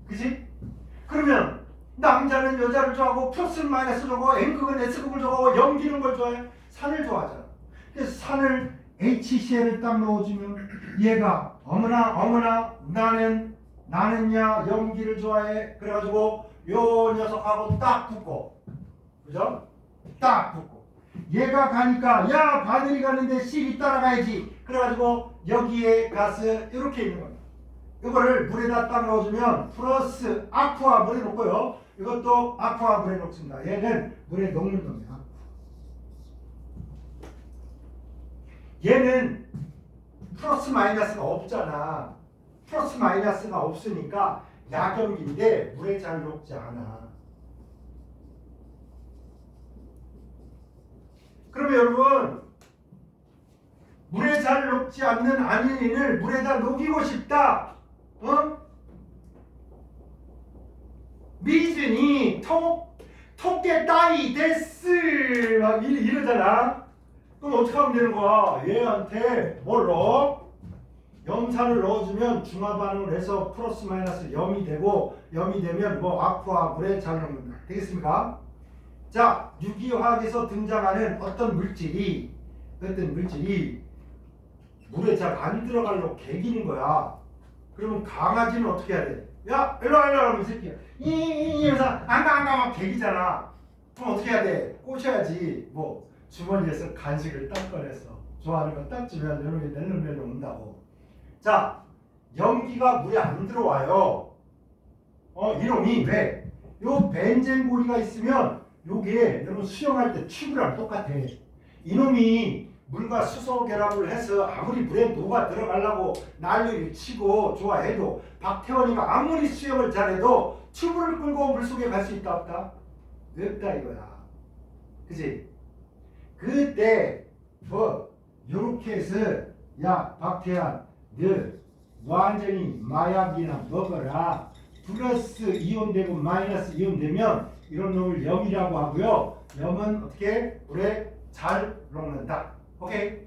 그치? 그러면 남자는 여자를 좋아하고 플러스 마이너스 좋아하고 N극은 S극을 좋아하고 염기는 걸 좋아해? 산을 좋아하잖아. 그래서 산을 HCl을 딱 넣어주면 얘가 어머나 나는야 염기를 좋아해. 그래가지고 요 녀석하고 딱 붙고, 그죠? 딱 붙고 얘가 가니까 야 바늘이 가는데 실이 따라가야지. 그래가지고 여기에 가서 이렇게 있는 겁니다. 이거를 물에다 딱 넣어주면 플러스 아쿠아 물에 넣고요. 이것도 아쿠아 물에 넣습니다. 얘는 물에 녹는 놈이야. 얘는 플러스 마이너스가 없잖아. 플러스 마이너스가 없으니까 약염기인데 물에 잘 녹지 않아. 그러면 여러분 물에 잘 녹지 않는 아닐린을 물에다 녹이고 싶다. 미즈니 토끼 따이 데스 막 이러잖아. 그럼 어떻게 하면 되는 거야? 얘한테 뭘 넣어? 염산을 넣어주면 중화 반응을 해서 플러스 마이너스 염이 되고 염이 되면 뭐 아쿠아 물에 잘 녹는다. 되겠습니까? 자, 유기화학에서 등장하는 어떤 물질이 물에 잘 안 들어가려고 개기는 거야. 그러면 강아지는 어떻게 해야 돼? 야, 일로 와, 이 새끼야. 이러면서 안 가 막 개기잖아. 그럼 어떻게 해야 돼? 꼬셔야지. 뭐 주머니에서 간식을 딱 꺼내서 좋아하는 거 딱 주면 이놈이 낼름낼름 온다고. 자, 연기가 물에 안 들어와요. 이놈이 왜? 요 벤젠고리가 있으면 요게 여러분 수영할 때 튜브랑 똑같아. 이놈이 물과 수소 결합을 해서 아무리 물에 녹아 들어가려고 난리를 치고 좋아해도 박태원이가 아무리 수영을 잘해도 튜브를 끌고 물속에 갈 수 있다 없다? 없다 이거야. 그치? 그때 뭐 요렇게 해서 야 박태환 너 완전히 마약이나 먹어라. 플러스 이온되고 마이너스 이온되면 이런 놈을 염이라고 하고요. 염은 어떻게? 물에 잘 녹는다. 오케이?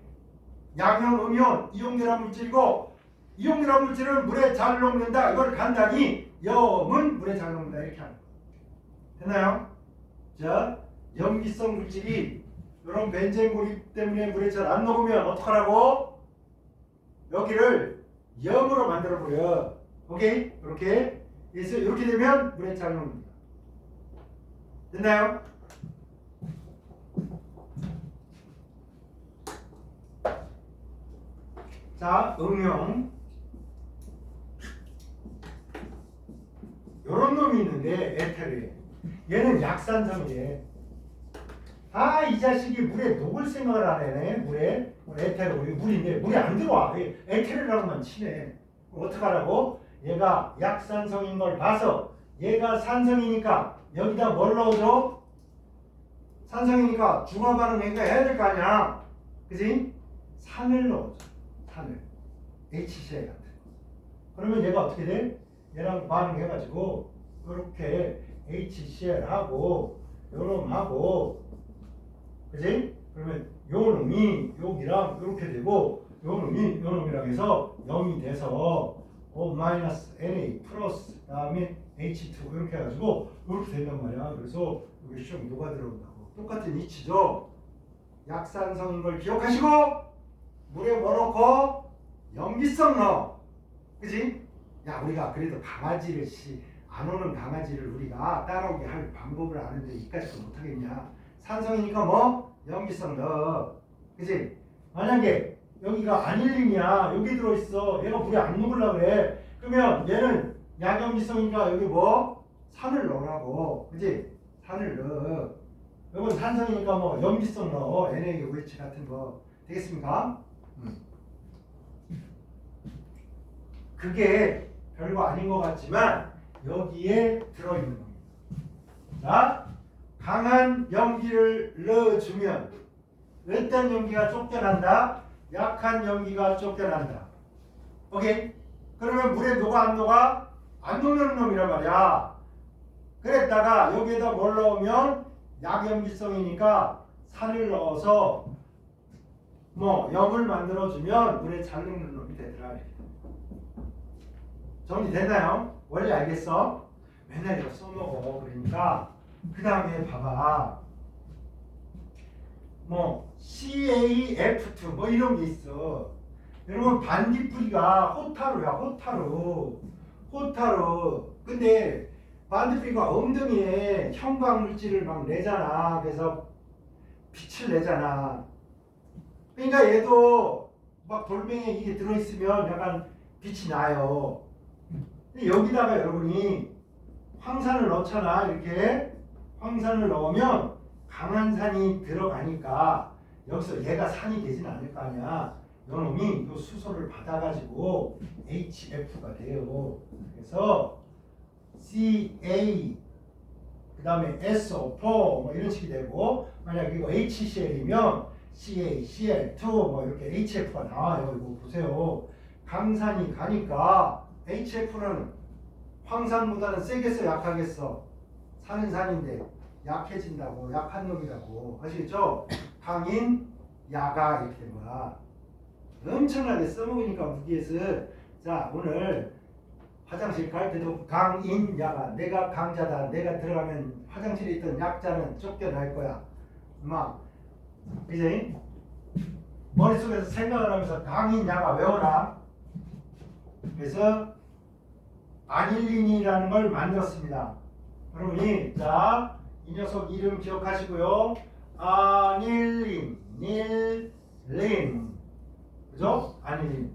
양형, 음이온, 이온결합 물질이고 이온결합 물질은 물에 잘 녹는다. 이걸 간단히 염은 물에 잘 녹는다. 이렇게 하는 거. 됐나요? 자, 염기성 물질이 이런 벤젠 고리 때문에 물에 잘 안 녹으면 어떡하라고? 여기를 염으로 만들어 버려. 오케이? 이렇게. 그래서 이렇게 되면 물에 잘 녹는다. 됐나요? 자, 음용. 요런 놈이 있는데 에테르. 얘는 약산성이래. 아, 이 자식이 물에 녹을 생각을 안 해네. 물에. 에테르, 물인데 물이 안 들어와. 에테르라고만 치네. 어떡하라고? 얘가 약산성인 걸 봐서 얘가 산성이니까 여기다 뭘 넣어줘? 산성이니까 중화반응 해야 될 거 아니야. 그지? 산을 넣어줘. 산을. HCl 같은 거. 그러면 얘가 어떻게 돼? 얘랑 반응해가지고 이렇게 HCl하고 요놈하고 그지? 그러면 요놈이 여기랑 이렇게 되고 요놈이 요놈이랑 해서 0이 돼서 O 마이너스 Na 플러스 다음에 H2 이렇게 해가지고 이렇게 된단 말이야. 그래서 이게 슉 녹아 들어온다고. 똑같은 이치죠. 약산성인 걸 기억하시고 물에 뭐 넣고 염기성 넣어. 그지? 야, 우리가 그래도 강아지를 안 오는 강아지를 우리가 따라오게 할 방법을 아는데 이까지도 못하겠냐. 산성이니까 뭐? 염기성 넣어. 그지? 만약에 여기가 아닐린이야. 여기 들어있어. 얘가 물에 안 녹으려고 그래. 그러면 얘는 약염기성이니까 여기 뭐? 산을 넣으라고. 그지? 산을 넣어. 이건 산성이니까 뭐 염기성 넣어. NaOH 같은 거. 되겠습니까? 그게 별거 아닌 것 같지만 여기에 들어있는 겁니다. 자, 강한 염기를 넣어주면 어떤 염기가 쫓겨난다? 약한 염기가 쫓겨난다. 오케이? 그러면 물에 녹아 안 녹아? 안 녹는 놈이란 말이야. 그랬다가 여기에다 뭘 넣으면 약염기성이니까 산을 넣어서 뭐 염을 만들어주면 물에 잘 녹는 놈이 되더라. 정리됐나요? 원래 알겠어? 맨날 이거 써먹어. 그러니까 그 다음에 봐봐. 뭐 CaF2 뭐 이런 게 있어. 여러분 반딧불이가 호타루야. 호타루. 근데 반딧불이가 엉덩이에 형광 물질을 막 내잖아. 그래서 빛을 내잖아. 그러니까 얘도 막 돌멩이에 이게 들어있으면 약간 빛이 나요. 근데 여기다가 여러분이 황산을 넣잖아. 이렇게 황산을 넣으면 강한 산이 들어가니까 여기서 얘가 산이 되진 않을 거 아니야. 요놈이 요 수소를 받아가지고 HF가 돼요. 그래서 CA 그 다음에 SO4 뭐 이런 식이 되고, 만약 이거 HCl이면 CA, Cl2 뭐 이렇게 HF가 나와요. 이거 보세요. 강산이 가니까 HF는 황산보다는 세겠어 약하겠어? 산은 산인데 약해진다고. 약한 놈이라고. 아시겠죠? 강인 야가 이렇게 된 거야. 엄청나게 써먹으니까 무기에서. 자, 오늘 화장실 갈 때도 강인 야가. 내가 강자다. 내가 들어가면 화장실에 있던 약자는 쫓겨날 거야. 막 이제 머릿속에서 생각을 하면서 강인 야가 외워라. 그래서 아닐린이라는 걸 만들었습니다. 여러분이 자, 이 녀석 이름 기억하시고요. 아닐린, 닐린, 그죠? 아닐린.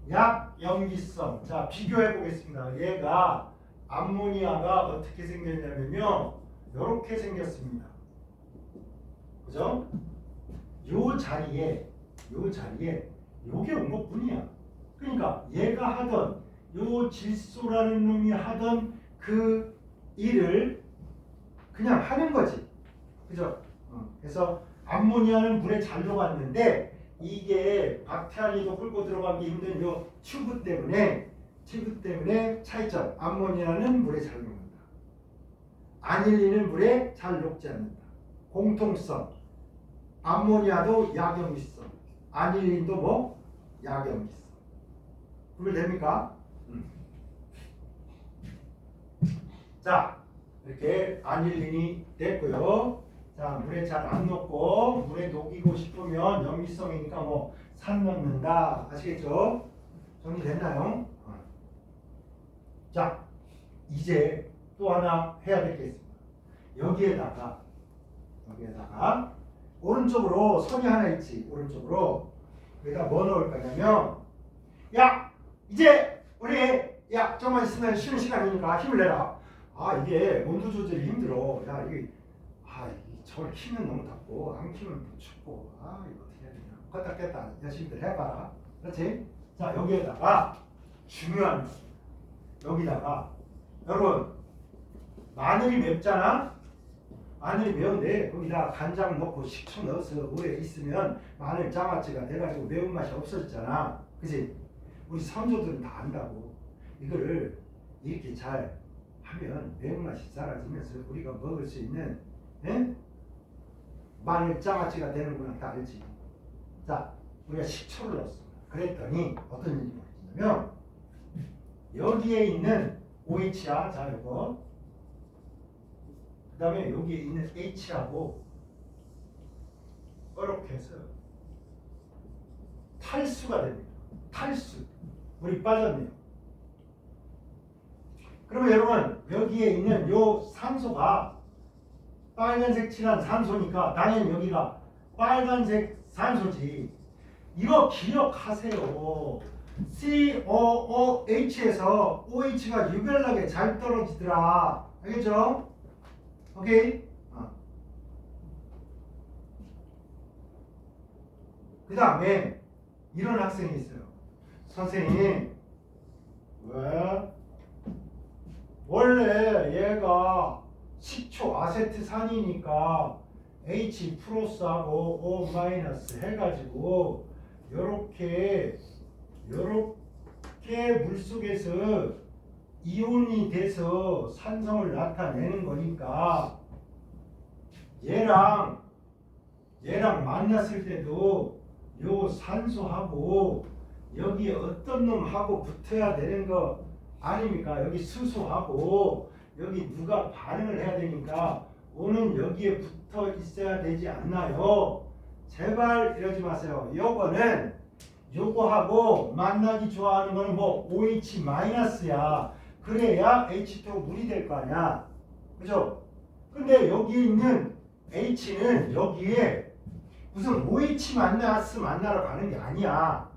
약염기성. 자, 비교해 보겠습니다. 얘가 암모니아가 어떻게 생겼냐면요, 이렇게 생겼습니다. 그죠? 요 자리에 요 자리에 요게 온 것뿐이야. 그러니까 얘가 하던 요 질소라는 놈이 하던 그 일을 그냥 하는 거지. 그죠? 그래서 암모니아는 물에 잘 녹았는데 이게 박테아니도 끌고 들어가기 힘든 요 튜브 때문에 차이점. 암모니아는 물에 잘 녹는다. 아닐린은 물에 잘 녹지 않는다. 공통성. 암모니아도 약염이 있어. 아닐린도 뭐 약염이 있어. 그걸 됩니까? 자, 이렇게 아닐린이 됐고요. 자, 물에 잘 안 녹고 물에 녹이고 싶으면 염기성이니까 뭐 산 넣는다. 아시겠죠? 정리됐나요? 자, 이제 또 하나 해야 될 게 있습니다. 여기에다가 오른쪽으로 선이 하나 있지. 오른쪽으로 여기다 뭐 넣을 거냐면, 야, 이제 우리 좀만 있으면 쉬는 시간이니까 힘을 내라. 이게 온도 조절이 힘들어. 이게 저걸 키면 너무 덥고 안 키면 춥고 이거 어떻게 해야 되냐. 껐다 깼다 열심히들 해봐라. 그렇지? 자, 여기에다가 중요한 거. 여기다가 여러분 마늘이 맵잖아. 마늘이 매운데 거기다 간장 넣고 식초 넣어서 오래 있으면 마늘 장아찌가 돼가지고 매운맛이 없어졌잖아. 그치? 우리 선조들은 다 안다고. 이거를 이렇게 잘 하면 매운맛이 사라지면서 우리가 먹을 수 있는 마늘 장아찌가 되는구나. 다 알지? 자, 우리가 식초를 넣었습니다. 그랬더니 어떤 일이 벌어지냐면 여기에 있는 OH야. 자, 이거 그 다음에 여기에 있는 H하고 이렇게 해서 탈수가 됩니다. 탈수. 물이 빠졌네요. 그러면 여러분 여기에 있는 요 산소가 빨간색 칠한 산소니까 당연히 여기가 빨간색 산소지. 이거 기억하세요. COOH에서 OH가 유별나게 잘 떨어지더라. 알겠죠? 오케이? 그 다음에 이런 학생이 있어요. 선생님, 왜? 원래 얘가 식초 아세트산이니까 H 플러스하고 O 마이너스 해가지고 요렇게 물속에서 이온이 돼서 산성을 나타내는 거니까 얘랑 만났을 때도 요 산소하고 여기 어떤 놈하고 붙어야 되는 거 아닙니까? 여기 수소하고 여기 누가 반응을 해야 되니까 O는 여기에 붙어 있어야 되지 않나요? 제발 이러지 마세요. 요거는 요거하고 만나기 좋아하는 거는 뭐 OH 마이너스야. 그래야 H2 물이 될 거 아니야. 그죠? 근데 여기 있는 H는 여기에 무슨 OH 만나러 가는 게 아니야.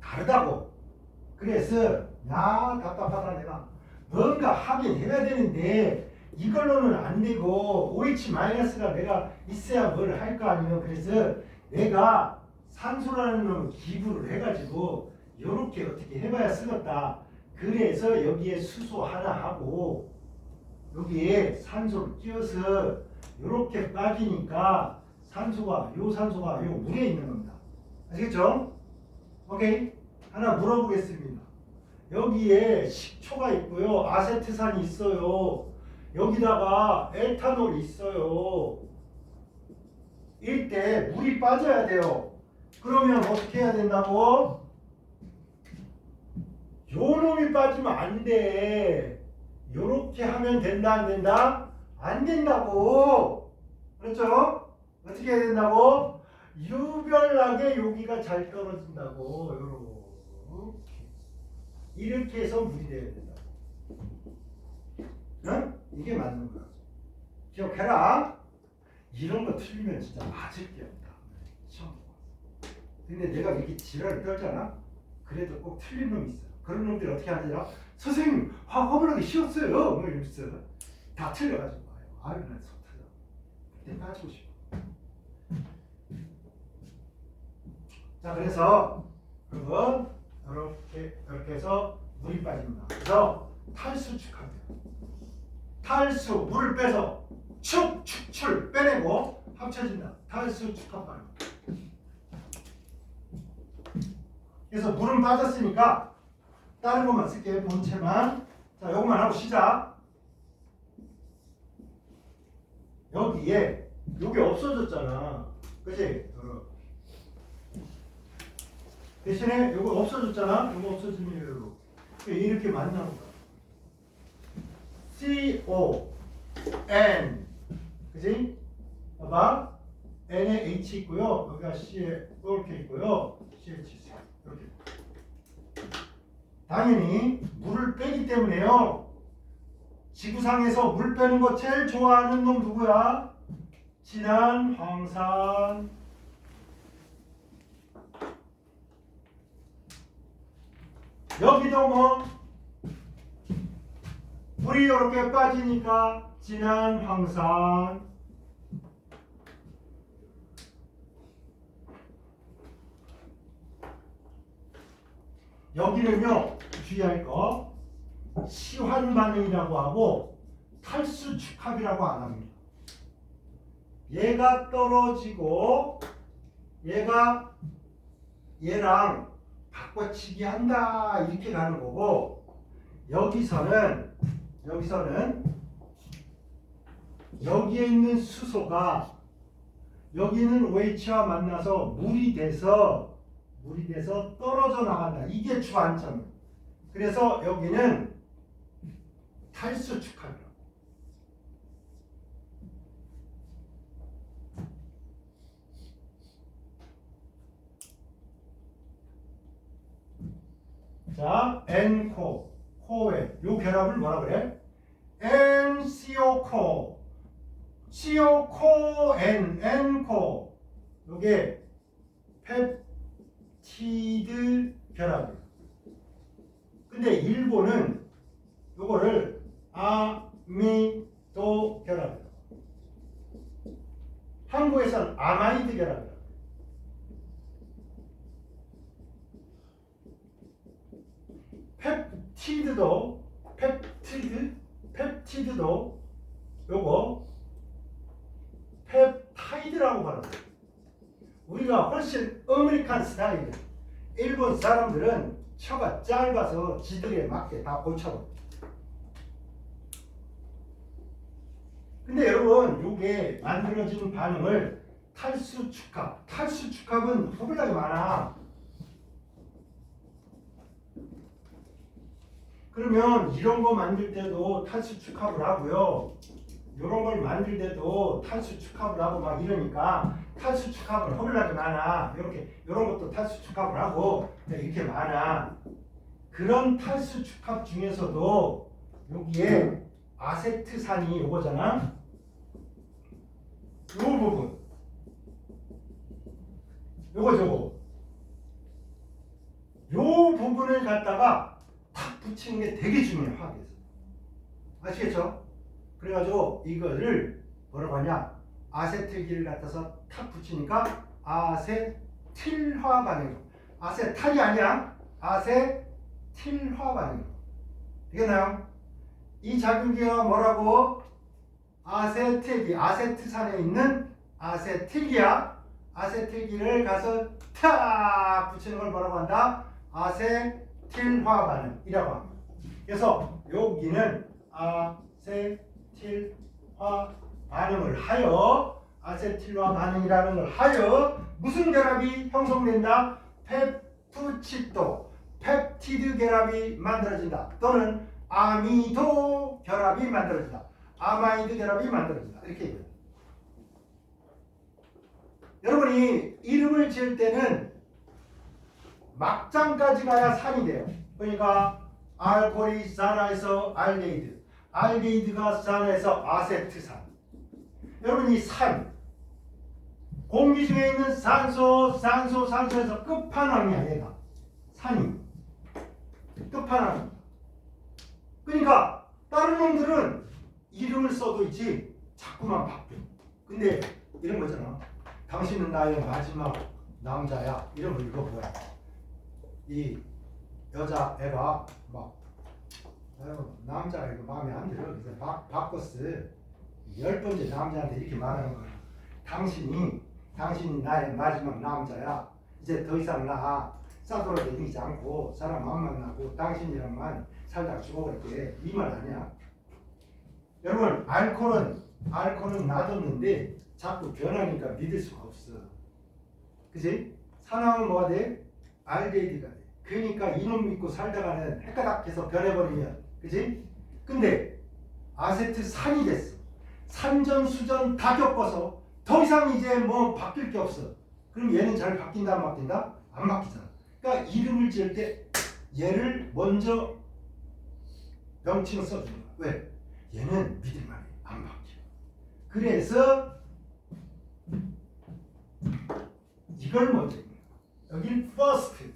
다르다고. 그래서 답답하다 내가. 뭔가 하긴 해야 되는데 이걸로는 안 되고 OH 마이너스가 내가 있어야 뭘 할 거 아니에요. 그래서 내가 산소라는 놈을 기부를 해가지고 요렇게 어떻게 해봐야 쓰겠다. 그래서 여기에 수소 하나 하고 여기에 산소를 끼워서 요렇게 빠지니까 산소가 요 물에 있는 겁니다. 아시겠죠? 오케이? 하나 물어보겠습니다. 여기에 식초가 있고요. 아세트산이 있어요. 여기다가 에탄올이 있어요. 이때 물이 빠져야 돼요. 그러면 어떻게 해야 된다고? 요 놈이 빠지면 안 돼. 요렇게 하면 된다 안 된다? 안 된다고. 그렇죠? 어떻게 해야 된다고? 유별나게 여기가 잘 떨어진다고. 이렇게 해서 물이 돼야 된다고. 응? 이게 맞는 거야. 기억해라. 이런 거 틀리면 진짜 맞을 게 없다. 시험 보고. 근데 내가 이렇게 지랄을 떨잖아. 그래도 꼭 틀린 놈이 있어. 그런 놈들이 어떻게 하느냐? 선생님 화분하기 쉬웠어요. 뭐 이러면서 다 틀려가지고 와요. 난 속 터져. 그때 빠지고 싶어. 자, 그래서 여러분 이렇게 해서 물이 빠집니다. 그래서 탈수축합니다. 탈수, 물을 빼서 축출 빼내고 합쳐진다. 탈수축합. 그래서 물은 빠졌으니까 다른 것만 쓸게요. 본체만. 자, 요것만 하고 시작. 여기에 요게 없어졌잖아. 그치? 대신에 요거 없어졌잖아. 요거 없어지면 이렇게 만나는 거야. CO, N. 그치? 봐봐. N에 H 있고요. 여기가 C에 이렇게 있고요. CH 이렇게. 당연히 물을 빼기 때문에요. 지구상에서 물 빼는 거 제일 좋아하는 놈 누구야? 진한 황산. 여기도 뭐 물이 이렇게 빠지니까 진한 황산. 여기는요, 주의할 거 시환 반응이라고 하고 탈수축합이라고 안 합니다. 얘가 떨어지고 얘가 얘랑 바꿔치기 한다 이렇게 가는 거고, 여기서는 여기에 있는 수소가 여기 있는 OH와 만나서 물이 돼서 떨어져 나간다. 이게 주안점. 그래서 여기는 탈수축합이라고. 자, N코, 코에 요 결합을 뭐라 그래? NCO코, CO코, N코. 요게 펩티드 결합이에요. 근데 일본은 요거를 아미도 결합이에요. 한국에서는 아마이드 결합이에요. 펩티드도 요거 펩타이드라고 발음해요. 우리가 훨씬 아메리칸 스타일이에요. 일본 사람들은 혀가 짧아서 지들에 맞게 다 고쳐버려요. 근데 여러분, 요게 만들어지는 반응을 탈수축합은 허블나게 많아. 그러면 이런 거 만들 때도 탈수축합을 하고요. 이런 걸 만들 때도 탈수축합을 하고 막 이러니까 탈수축합은 허블나게 많아. 이렇게 이런 것도 탈수축합을 하고 이렇게 많아. 그런 탈수축합 중에서도 여기에 아세트산이 요거잖아. 요 부분, 저거. 요 부분을 갖다가 탁 붙이는 게 되게 중요해, 화학에서. 아시겠죠? 그래가지고 이거를 뭐라고 하냐? 아세틸기를 갖다서 탁 붙이니까 아세틸화 반응. 아세탈이 아니야. 아세틸화 반응. 되겠나요? 이 작용기가 뭐라고? 아세틸기, 아세트산에 있는 아세틸기야. 아세틸기를 가서 탁 붙이는 걸 뭐라고 한다? 아세틸화 반응이라고 합니다. 그래서 여기는 아세틸화 반응을 하여, 아세틸화 반응이라는 걸 하여 무슨 결합이 형성된다? 펩투칩도, 펩티드 결합이 만들어진다. 또는 아미도 결합이 만들어진다. 아마이드 결합이 만들어진다. 이렇게 얘기합니다. 여러분이 이름을 지을 때는 막장까지 가야 산이 돼요. 그러니까 알코올이 산화해서 알데히드, 알데히드가 산화해서 아세트산. 여러분, 이 산, 공기 중에 있는 산소에서 끝판왕이야. 얘가 산이 끝판왕. 그러니까 다른 놈들은 이름을 써도 있지 자꾸만 바뀌어. 근데 이런 거잖아. 당신은 나의 마지막 남자야. 이러면 이거 뭐야? 이 여자애가 막 아유, 남자가 이거 마음에 안 들어. 그래서 바꿨어. 10번째 남자한테 이렇게 말하는 거야. 당신이 나의 마지막 남자야. 이제 더 이상 나 싸돌아다니지 않고 사람 안 만나고 당신이랑만 살다 죽어버릴게. 이 말 아니야. 여러분, 알코올은 놔뒀는데 자꾸 변하니까 믿을 수가 없어. 그치? 산화는 뭐가 돼? 알데히드가 돼. 그러니까 이놈 믿고 살다가는 헷가닥해서 변해버리면, 그치? 근데 아세트산이 됐어. 산전수전 다 겪어서 더 이상 이제 뭐 바뀔 게 없어. 그럼 얘는 잘 바뀐다 안 바뀐다? 안 바뀌잖아. 그러니까 이름을 지을 때 얘를 먼저 명칭을 써주는 거야. 왜? 얘는 믿을만해. 안 바뀌어. 그래서 이걸 먼저 읽는 거야. 여기는 first,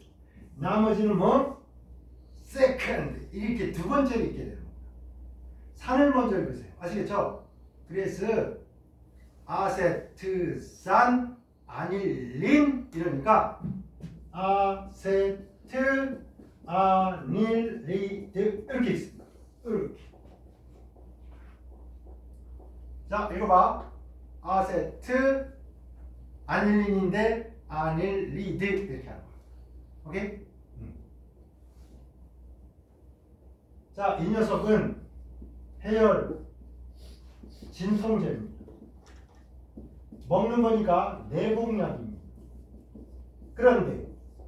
나머지는 뭐? second, 이렇게 두 번째로 읽게 되는 겁니다. 산을 먼저 읽으세요. 아시겠죠? 그래서 아세트산, 아닐린 이러니까 아세트, 아닐리드 이렇게 있습니다. 이렇게. 자, 읽어봐. 아세트, 아닐린인데 아닐리드 이렇게 하는 거야. 오케이? 자, 이 녀석은 해열 진통제입니다. 먹는 거니까 내복약입니다. 그런데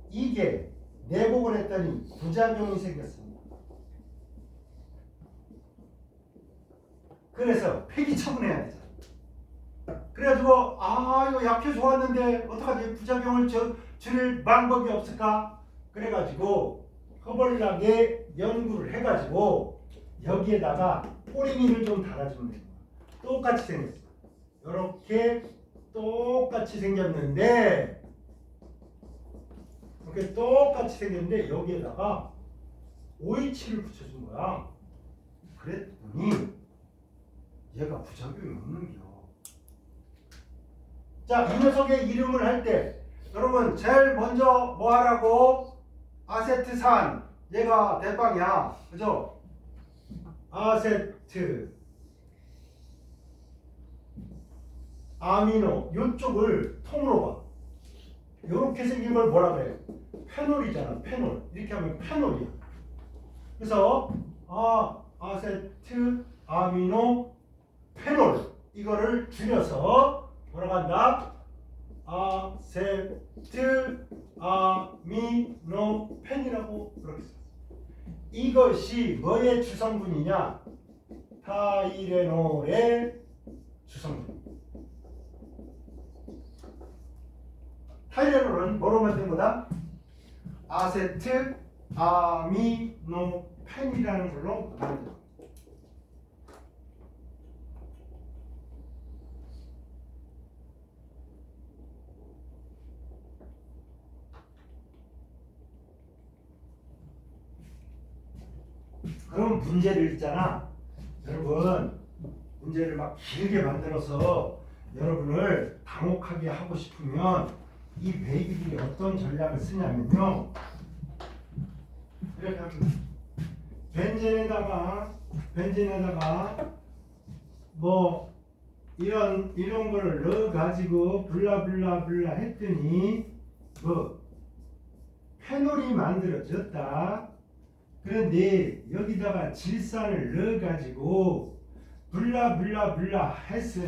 이게 내복을 했더니 부작용이 생겼습니다. 그래서 폐기 처분해야 되잖아. 그래가지고 이거 약효 좋았는데 어떡하지? 부작용을 줄일 방법이 없을까? 그래가지고 허벌나게 연구를 해가지고 여기에다가 꼬링이를 좀 달아주면 됩니다. 똑같이 생겼어요. 이렇게 똑같이 생겼는데 이렇게 똑같이 생겼는데 여기에다가 OH를 붙여준 거야. 그랬더니 얘가 부작용이 없는겨. 자, 이 녀석의 이름을 할 때 여러분 제일 먼저 뭐 하라고? 아세트산, 얘가 대빵이야. 그죠? 아세트, 아미노, 요쪽을 통으로 봐. 요렇게 생긴 걸 뭐라 그래요? 페놀이잖아. 페놀. 이렇게 하면 페놀이야. 그래서 아세트, 아미노, 페놀, 이거를 줄여서 뭐라고 한다? 아세트, 아미노펜이라고 그렇게 써. 이것이 뭐의 주성분이냐? 타이레놀의 주성분. 타이레놀은 뭐로 만든 거다? 아세트, 아미노펜이라는 걸로 만든 거다. 그럼 문제를 읽잖아. 여러분, 문제를 막 길게 만들어서 여러분을 당혹하게 하고 싶으면 이 베이비들이 어떤 전략을 쓰냐면요. 이렇게 합니다. 벤젠에다가 뭐 이런 거를 넣어 가지고 블라블라블라 했더니 뭐 페놀이 만들어졌다. 그런데 여기다가 질산을 넣어가지고 블라블라블라 해서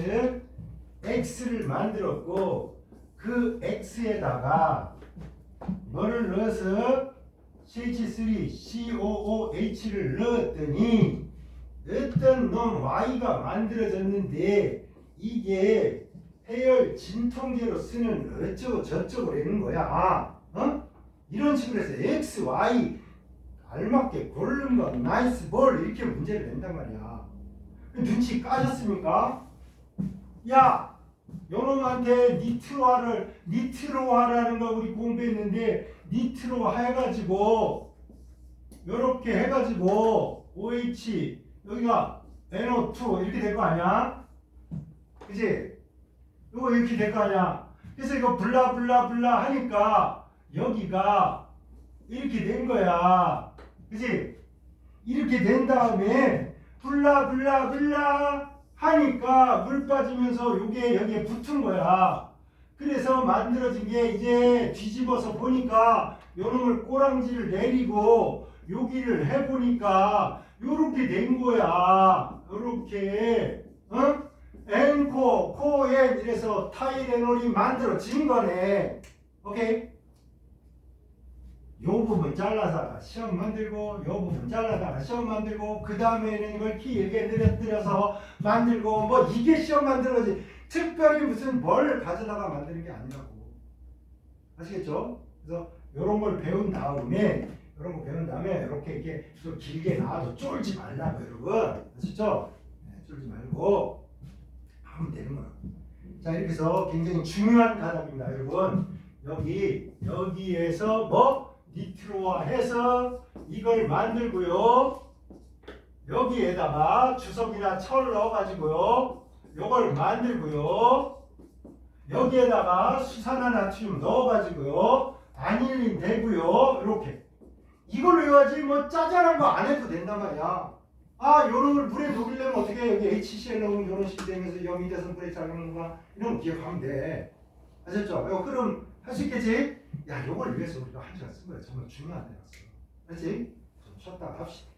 X를 만들었고 그 X에다가 뭐를 넣어서 CH3COOH를 넣었더니 어떤 놈 Y가 만들어졌는데 이게 해열 진통제로 쓰는 어쩌고 저쩌고 되는 거야. 이런 식으로 해서 X, Y 알맞게 고른 거 나이스 볼 이렇게 문제를 낸단 말이야. 눈치 까셨습니까? 야, 요놈한테 니트로화라는 거 우리 공부했는데 니트로화 해가지고 요렇게 해가지고 OH 여기가 NO2 이렇게 될 거 아니야? 그치? 요거 이렇게 될 거 아니야? 그래서 이거 블라블라블라 하니까 여기가 이렇게 된 거야. 그지? 이렇게 된 다음에 블라블라블라 하니까 물 빠지면서 요게 여기에 붙은 거야. 그래서 만들어진 게 이제 뒤집어서 보니까 요놈을 꼬랑지를 내리고 여기를 해보니까 요렇게 된 거야. 요렇게 엔코, 코엔 이래서 타이레놀이 만들어진 거네. 오케이? 요 부분 잘라다가 시험 만들고 요 부분 잘라다가 시험 만들고 그 다음에는 이걸 길게 늘어뜨려서 만들고 뭐 이게 시험 만들어지 특별히 무슨 뭘 가져다가 만드는 게 아니라고. 아시겠죠? 그래서 요런 걸 배운 다음에 이렇게 이렇게 좀 길게 나와도 쫄지 말라고 여러분. 아시죠? 네, 쫄지 말고 하면 되는 거라고. 자, 이렇게 해서 굉장히 중요한 가닥입니다 여러분. 여기에서 뭐 니트로화해서 이걸 만들고요. 여기에다가 주석이나 철 넣어가지고요. 요걸 만들고요. 여기에다가 수산화 나트륨 넣어가지고요. 아닐린 되고요. 이렇게 이걸로 해야지 뭐 짜잘한 거 안 해도 된단 말이야. 아, 요런 걸 물에 녹이려면 어떻게 해? 여기 HCl 넣으면 요런 식이 되면서 염이대성 불에 자르는구나. 이런 거 기억하면 돼. 아셨죠? 요 그럼 할 수 있겠지? 야, 요걸 위해서 우리가 한 시간 쓴 거야. 정말 중요한 데였어. 그렇지? 좀 쉬었다가 합시다.